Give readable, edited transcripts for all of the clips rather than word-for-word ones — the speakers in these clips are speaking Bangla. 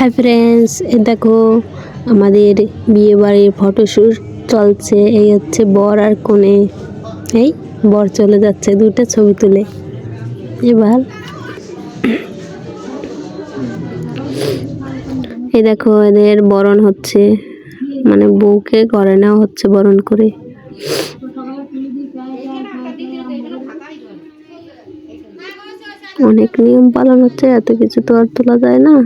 হাই ফ্রেন্ডস, এ দেখো আমাদের বিয়ে বাড়ির ফটোশ্যুট চলছে। এই হচ্ছে বর আর কনে। এই বর চলে যাচ্ছে দুটো ছবি তুলে। এবার এই দেখো এদের বরণ হচ্ছে, মানে বউকে ঘরে নেওয়া হচ্ছে বরণ করে। অনেক নিয়ম পালন হচ্ছে, এত কিছু তো আর তোলা যায় না।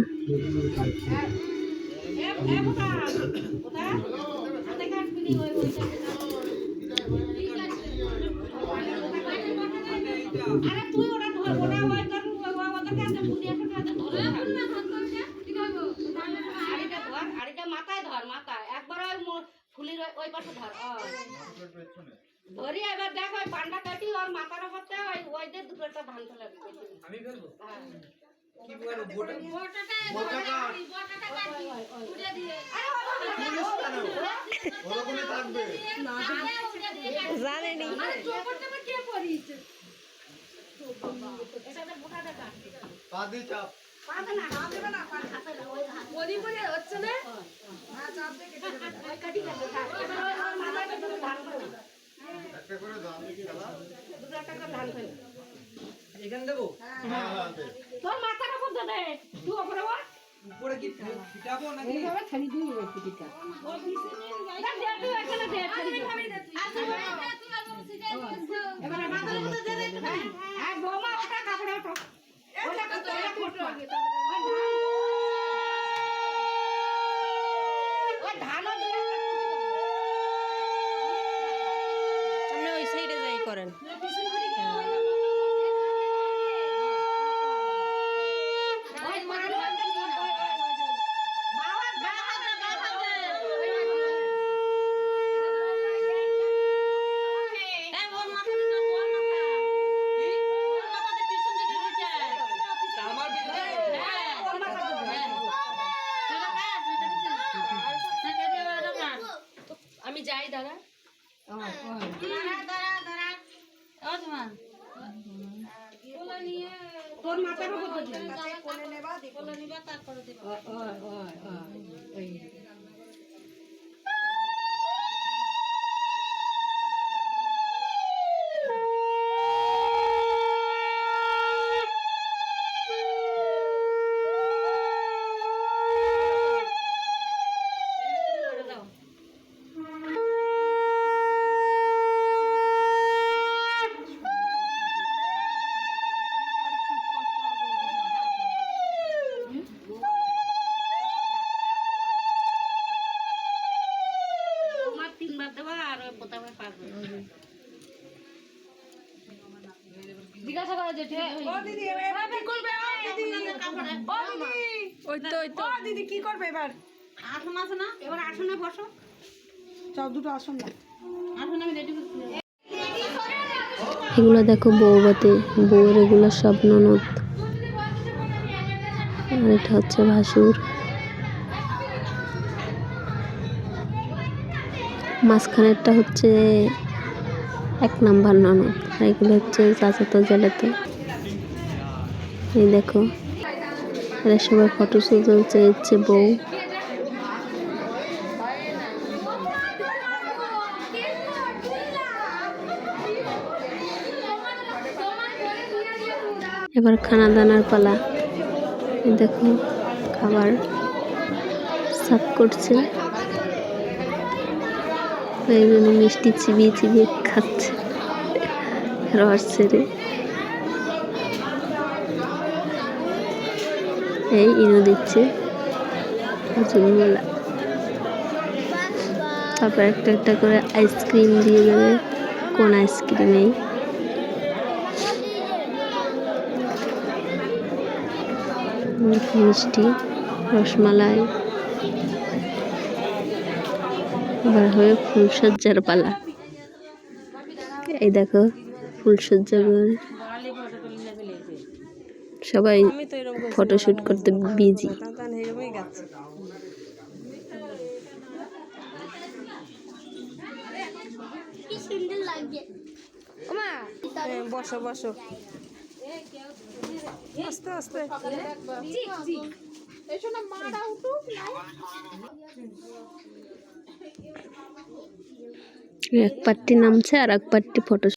ধরি এবার দেখ ওই পান্ডা কাটি ওর মাথার উপরতে ওই যে দুটো একটা ধান তুলে আমি ফেলবো। কি বড় বোটাটা কাটি উড়ে দিয়ে আরে ওরকমই থাকবে না জানে নি আরে চোপড়টা কে পরিছে এটাতে বোটাটা কাটি পা দিয়ে চাপ পা দে না দেবে না পা হাতে ওই পরি হচ্ছে না হ্যাঁ চাপ দে কেটে দেবে ওই কাটি কাটি এবার ওর মাথায় দুটো ধান ফেলে একটা করে ধান খেলা দুটো একটা করে ধান ফেলে এখানে দেব হ্যাঁ হ্যাঁ দে তোর মাথার উপর দে তুই উপরে ওঠ উপরে কি ফিটাবো নাকি এইভাবে ছাড়ি দিই ওই ফিটা ও নিচে দে তুই এখানে দে ছাড়ি দে এবারে মাথার উপর দে দে হ্যাঁ বৌমা ওটা কাপড়ে ওঠো ওটা কাপড়ে ওঠো ওই ধানও দে আপনি ওই সাইডে যাই করেন আমি যাই দাদা তোর মাথার উপর কোলে নেবা তারপরে দেবা জিজ্ঞাসা করো যে ও দিদি এবার কি করবে ও দিদি ওই তো ও দিদি কি করবে এবার আসন আছে না এবার আসনে বসো সব দুটো আসন না আসন আমি রেডি করছি এগুলো দেখো বউবাতে, বউয়ের এগুলো সব ননদ, আর এটা হচ্ছে ভাসুর। মাঝখানেরটা হচ্ছে 1 নাম্বার ননদ, আর এগুলো হচ্ছে চাচাতো জেলাতে। এই দেখো এরা সবাই ফটো তুলছে, হচ্ছে বউ। এবার খানা দানার পালা। দেখো খাবার সার্ভ করছে, এইজন্য মিষ্টি চিবিয়ে চিবিয়ে খাচ্ছে রস ছেড়ে। এই ইনো দিচ্ছে হজমোলা, তারপর একটা একটা করে আইসক্রিম দিয়ে দেবে। কোন আইসক্রিম? এই মিষ্টি রসমালাই। এবার হয়ে ফুলসজ্জার পালা। এই দেখো ফুলসজ্জা করে সবাই ফটোশুট করতে বিজি। বসো বসো আস্তে আস্তে। এক পার্টি নামছে আর এক পার্টি ফটো